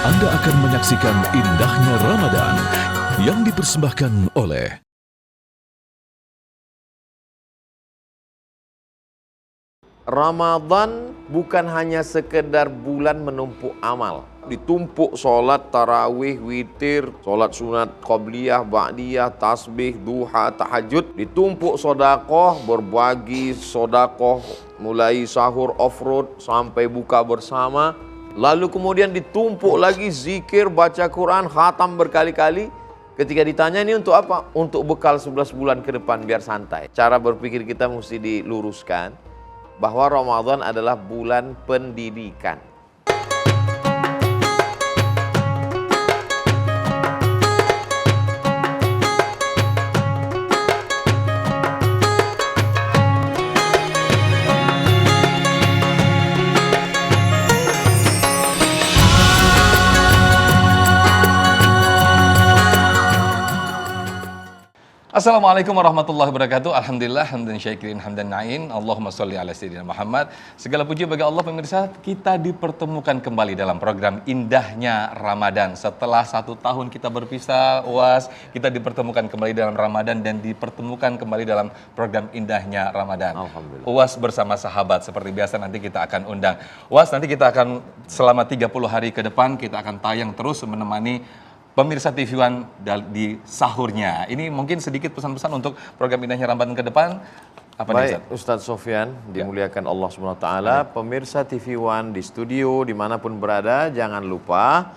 Anda akan menyaksikan indahnya Ramadan yang dipersembahkan oleh Ramadan bukan hanya sekedar bulan menumpuk amal. Ditumpuk solat, tarawih, witir, solat sunat, qobliyah, ba'diyah, tasbih, duha, tahajud. Ditumpuk sodakoh, berbagi sodakoh, mulai sahur off-road sampai buka bersama. Lalu kemudian ditumpuk lagi zikir, baca Quran, khatam berkali-kali. Ketika ditanya ini untuk apa? Untuk bekal 11 bulan ke depan biar santai. Cara berpikir kita mesti diluruskan bahwa Ramadan adalah bulan pendidikan. Assalamualaikum warahmatullahi wabarakatuh. Alhamdulillah, hamdan syakirin, hamdan na'in. Allahumma sholli ala sayyidina Muhammad. Segala puji bagi Allah, pemirsa. Kita dipertemukan kembali dalam program Indahnya Ramadan. Setelah 1 tahun kita berpisah, UAS, kita dipertemukan kembali dalam Ramadan dan dipertemukan kembali dalam program Indahnya Ramadan. Alhamdulillah. UAS bersama sahabat, seperti biasa nanti kita akan undang. UAS, nanti kita akan selama 30 hari ke depan, kita akan tayang terus menemani pemirsa TV One di sahurnya. Ini mungkin sedikit pesan-pesan untuk program Indahnya Ramadan ke depan. Apa nih, Baik, Ustadz Sofyan, dimuliakan Allah SWT. Pemirsa TV One di studio, dimanapun berada, jangan lupa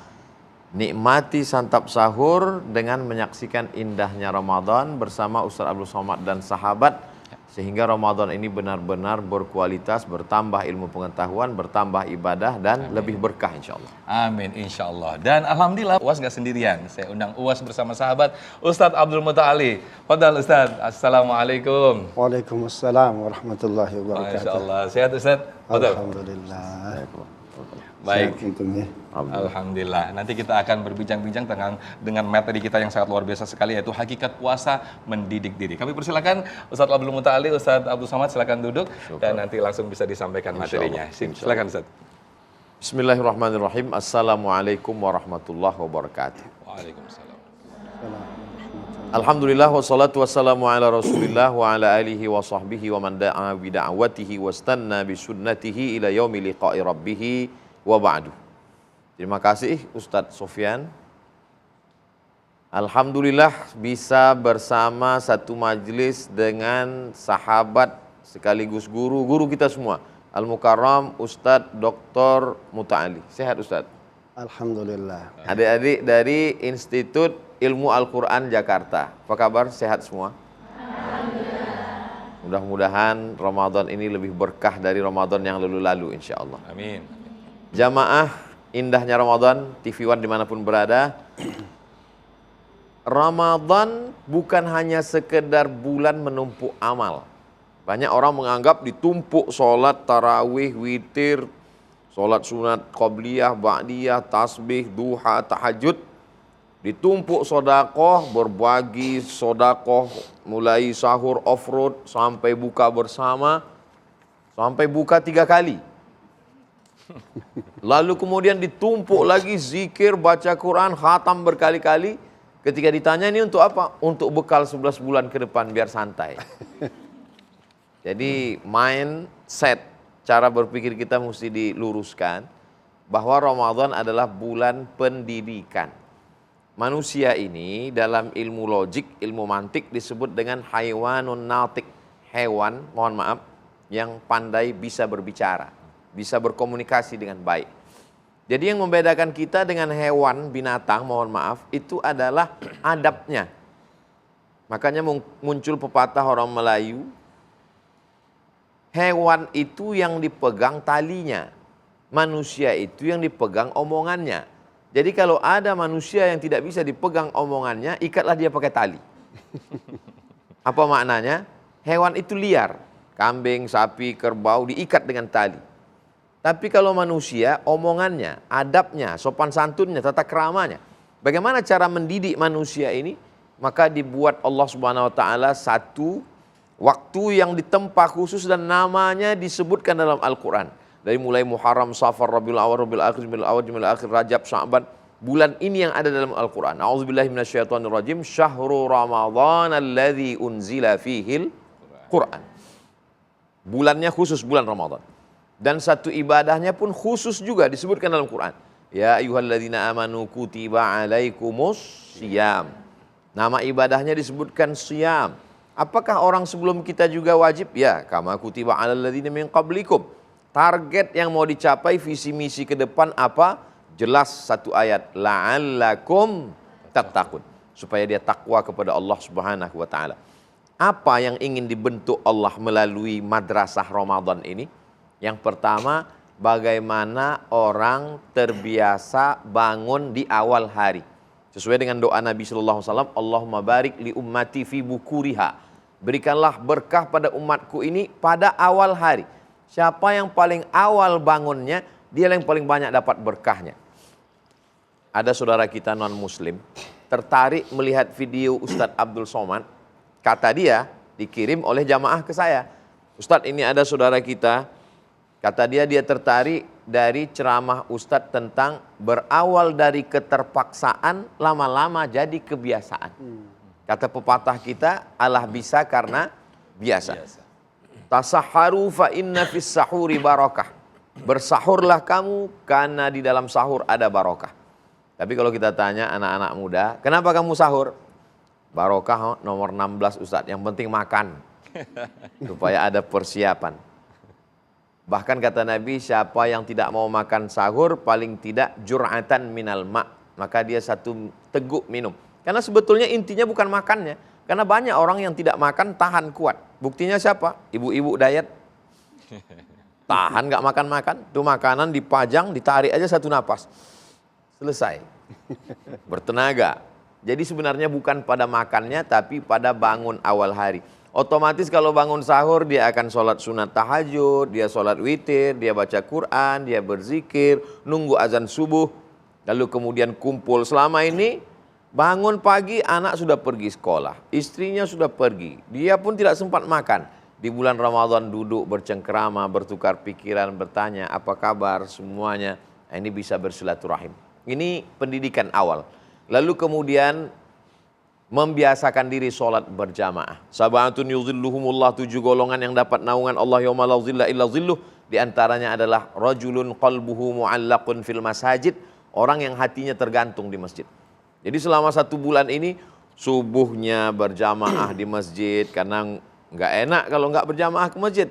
nikmati santap sahur dengan menyaksikan indahnya Ramadan bersama Ustadz Abdul Somad dan sahabat. Sehingga Ramadan ini benar-benar berkualitas, bertambah ilmu pengetahuan, bertambah ibadah, dan lebih berkah insya Allah. Amin, insya Allah. Dan alhamdulillah, UAS nggak sendirian. Saya undang UAS bersama sahabat Ustadz Abdul Muta'ali. Fadal Ustadz, Assalamualaikum. Waalaikumsalam warahmatullahi wabarakatuh. Masya Allah. Sehat Ustadz? Fadal. Alhamdulillah. Baik. Sehat untungnya. Alhamdulillah. Nanti kita akan berbincang-bincang dengan materi kita yang sangat luar biasa sekali, yaitu hakikat puasa mendidik diri. Kami persilakan Ustadz Abdul Muta'ali, Ustadz Abdul Somad, silakan duduk dan nanti langsung bisa disampaikan materinya. Silakan Ustadz. Bismillahirrahmanirrahim. Assalamualaikum warahmatullahi wabarakatuh. Waalaikumsalam. Alhamdulillah wassalatu wassalamu ala Rasulillah wa ala alihi wa sahbihi wa man da'a bi da'watihi wastanna bi sunnatihi ila yaumi liqa'i rabbih wa ba'du. Terima kasih Ustadz Sofyan. Alhamdulillah bisa bersama satu majelis dengan sahabat sekaligus guru kita semua. Al-Mukarram Ustadz Dr. Muta'ali. Sehat Ustadz? Alhamdulillah. Adik-adik dari Institut Ilmu Al-Quran Jakarta. Apa kabar? Sehat semua? Alhamdulillah. Mudah-mudahan Ramadan ini lebih berkah dari Ramadan yang lalu-lalu insya Allah. Amin. Jamaah indahnya Ramadan, TV One dimanapun berada. Ramadan bukan hanya sekedar bulan menumpuk amal. Banyak orang menganggap ditumpuk solat, tarawih, witir, solat sunat, qobliyah, ba'diyah, tasbih, duha, tahajud. Ditumpuk sodakoh, berbagi sodakoh, mulai sahur off-road sampai buka bersama, sampai buka 3 kali. Lalu kemudian ditumpuk lagi zikir, baca Quran, khatam berkali-kali. Ketika ditanya ini untuk apa? Untuk bekal 11 bulan ke depan biar santai. Jadi mindset, cara berpikir kita mesti diluruskan bahwa Ramadan adalah bulan pendidikan. Manusia ini dalam ilmu logik, ilmu mantik disebut dengan haywanun natik. Hewan, mohon maaf, yang pandai bisa berbicara, bisa berkomunikasi dengan baik. Jadi yang membedakan kita dengan hewan, binatang, mohon maaf, itu adalah adabnya. Makanya muncul pepatah orang Melayu, hewan itu yang dipegang talinya, manusia itu yang dipegang omongannya. Jadi kalau ada manusia yang tidak bisa dipegang omongannya, ikatlah dia pakai tali. Apa maknanya? Hewan itu liar. Kambing, sapi, kerbau diikat dengan tali. Tapi kalau manusia, omongannya, adabnya, sopan santunnya, tata keramanya. Bagaimana cara mendidik manusia ini? Maka dibuat Allah Subhanahu wa taala satu waktu yang ditempa khusus dan namanya disebutkan dalam Al-Quran. Dari mulai Muharram, Safar, Rabiul Awal, Rabiul Akhir, Rabiul Awal, Rabiul Akhir, Rajab, Sya'ban. bulan ini yang ada dalam Al-Quran. A'udzubillahi minasyaitonirrajim. Syahrul Ramadhan alladzi unzila fihil Quran. Bulannya khusus bulan Ramadan. Dan satu ibadahnya pun khusus juga disebutkan dalam Quran. Ya ayyuhalladzina amanu kutiba alaikumus syiyam. Nama ibadahnya disebutkan syiyam. Apakah orang sebelum kita juga wajib? Ya, kama kutiba alal ladzina min qablikum. Target yang mau dicapai, visi misi ke depan apa? Jelas satu ayat, la'allakum tattaqun, supaya dia takwa kepada Allah Subhanahu wa taala. Apa yang ingin dibentuk Allah melalui madrasah Ramadan ini? Yang pertama, bagaimana orang terbiasa bangun di awal hari. Sesuai dengan doa Nabi sallallahu alaihi wasallam, Allahumma barik li ummati fi bukuriha. Berikanlah berkah pada umatku ini pada awal hari. Siapa yang paling awal bangunnya, dia yang paling banyak dapat berkahnya. Ada saudara kita non-muslim tertarik melihat video Ustadz Abdul Somad. Kata dia, dikirim oleh jamaah ke saya. Ustadz, ini ada saudara kita, kata dia tertarik dari ceramah Ustadz tentang berawal dari keterpaksaan lama-lama jadi kebiasaan. Kata pepatah kita, Allah bisa karena biasa. Tasahharu fa inna fis sahuri barakah. Bersahurlah kamu karena di dalam sahur ada barokah. Tapi kalau kita tanya anak-anak muda, kenapa kamu sahur? Barokah nomor 16 Ustadz, yang penting makan. Supaya ada persiapan. Bahkan kata Nabi, siapa yang tidak mau makan sahur, paling tidak jur'atan minal ma'. Maka dia satu teguk minum. Karena sebetulnya intinya bukan makannya. Karena banyak orang yang tidak makan tahan kuat. Buktinya siapa? Ibu-ibu diet. Tahan gak makan-makan. Itu makanan dipajang, ditarik aja satu napas. Selesai. Bertenaga. Jadi sebenarnya bukan pada makannya, tapi pada bangun awal hari. Otomatis kalau bangun sahur, dia akan sholat sunat tahajud, dia sholat witir, dia baca Quran, dia berzikir, nunggu azan subuh. Lalu kemudian kumpul. Selama ini bangun pagi, anak sudah pergi sekolah, istrinya sudah pergi, dia pun tidak sempat makan. Di bulan Ramadan duduk bercengkerama, bertukar pikiran, bertanya apa kabar semuanya. Ini bisa bersilaturahim. Ini pendidikan awal. Lalu kemudian membiasakan diri sholat berjamaah. Sab'atun yuzilluhumullah, 7 golongan yang dapat naungan Allah yauma la zilla illa zilluh. Di antaranya adalah rajulun qalbuhu mu'allaqun fil masajid, orang yang hatinya tergantung di masjid. Jadi selama 1 bulan ini subuhnya berjamaah di masjid, karena nggak enak kalau nggak berjamaah ke masjid.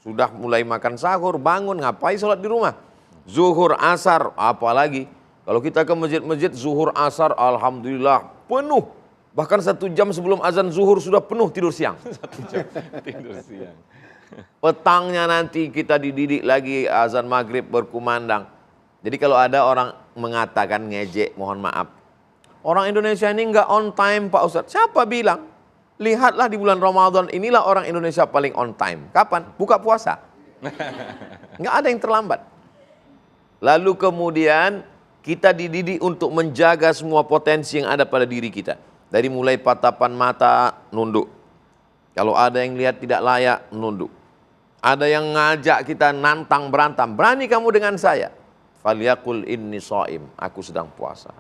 Sudah mulai makan sahur, bangun, ngapain sholat di rumah. Zuhur, asar, apalagi. Kalau kita ke masjid-masjid zuhur, asar, alhamdulillah penuh. Bahkan 1 jam sebelum azan zuhur sudah penuh tidur siang. 1 jam tidur siang. Petangnya nanti kita dididik lagi azan maghrib berkumandang. Jadi kalau ada orang mengatakan ngejek, mohon maaf. Orang Indonesia ini nggak on time Pak Ustadz. Siapa bilang? Lihatlah di bulan Ramadan inilah orang Indonesia paling on time. Kapan? Buka puasa. Nggak ada yang terlambat. Lalu kemudian kita dididik untuk menjaga semua potensi yang ada pada diri kita. Dari mulai tatapan mata, nunduk. Kalau ada yang lihat tidak layak, nunduk. Ada yang ngajak kita nantang berantam. Berani kamu dengan saya? Falyaqul inni shaim. Aku sedang puasa.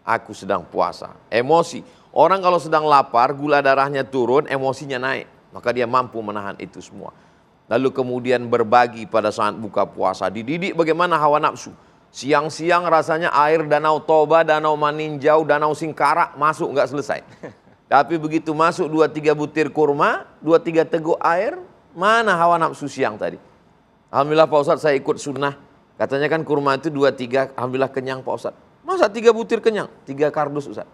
Aku sedang puasa. Emosi. Orang kalau sedang lapar, gula darahnya turun, emosinya naik. Maka dia mampu menahan itu semua. Lalu kemudian berbagi pada saat buka puasa. Dididik bagaimana hawa nafsu. Siang-siang rasanya air danau Toba, danau Maninjau, danau Singkarak masuk nggak selesai. Tapi begitu masuk 2-3 butir kurma, 2-3 teguk air, mana hawa nafsu siang tadi? Alhamdulillah Pak Ustadz saya ikut sunnah. Katanya kan kurma itu 2-3, alhamdulillah kenyang Pak Ustadz. Masa 3 butir kenyang? 3 kardus Ustaz.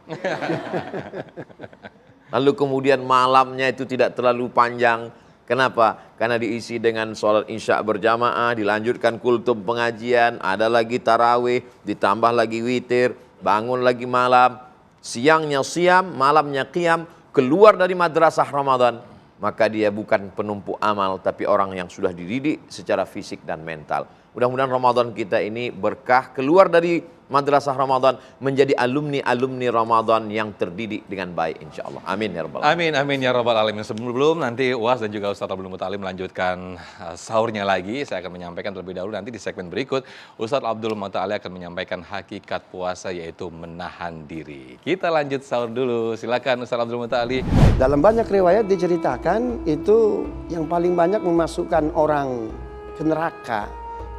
Lalu kemudian malamnya itu tidak terlalu panjang. Kenapa? Karena diisi dengan sholat isya berjamaah, dilanjutkan kultum pengajian, ada lagi tarawih, ditambah lagi witir, bangun lagi malam, siangnya siam, malamnya qiyam, keluar dari madrasah Ramadan. Maka dia bukan penumpuk amal, tapi orang yang sudah dididik secara fisik dan mental. Mudah-mudahan Ramadan kita ini berkah, keluar dari madrasah Ramadan, menjadi alumni-alumni Ramadan yang terdidik dengan baik insyaallah. Amin ya rabbal alamin. Amin ya rabbal alamin. Sebelum nanti UAS dan juga Ustaz Abdul Muttalib melanjutkan sahurnya lagi, saya akan menyampaikan terlebih dahulu nanti di segmen berikut Ustaz Abdul Muttalib akan menyampaikan hakikat puasa yaitu menahan diri. Kita lanjut sahur dulu. Silakan Ustaz Abdul Muttalib. Dalam banyak riwayat diceritakan itu yang paling banyak memasukkan orang ke neraka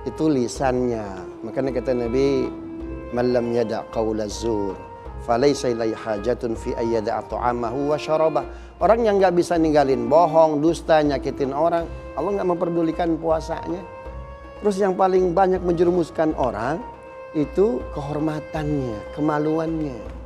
itu lisannya. Makanya kata Nabi, "Man lam yada' qaula zur, falaysa ilaihi hajatun fi ayyada'a ta'amahu wa syarabah." Orang yang nggak bisa ninggalin bohong, dusta, nyakitin orang, Allah nggak memperdulikan puasanya. Terus yang paling banyak menjerumuskan orang itu kehormatannya, kemaluannya.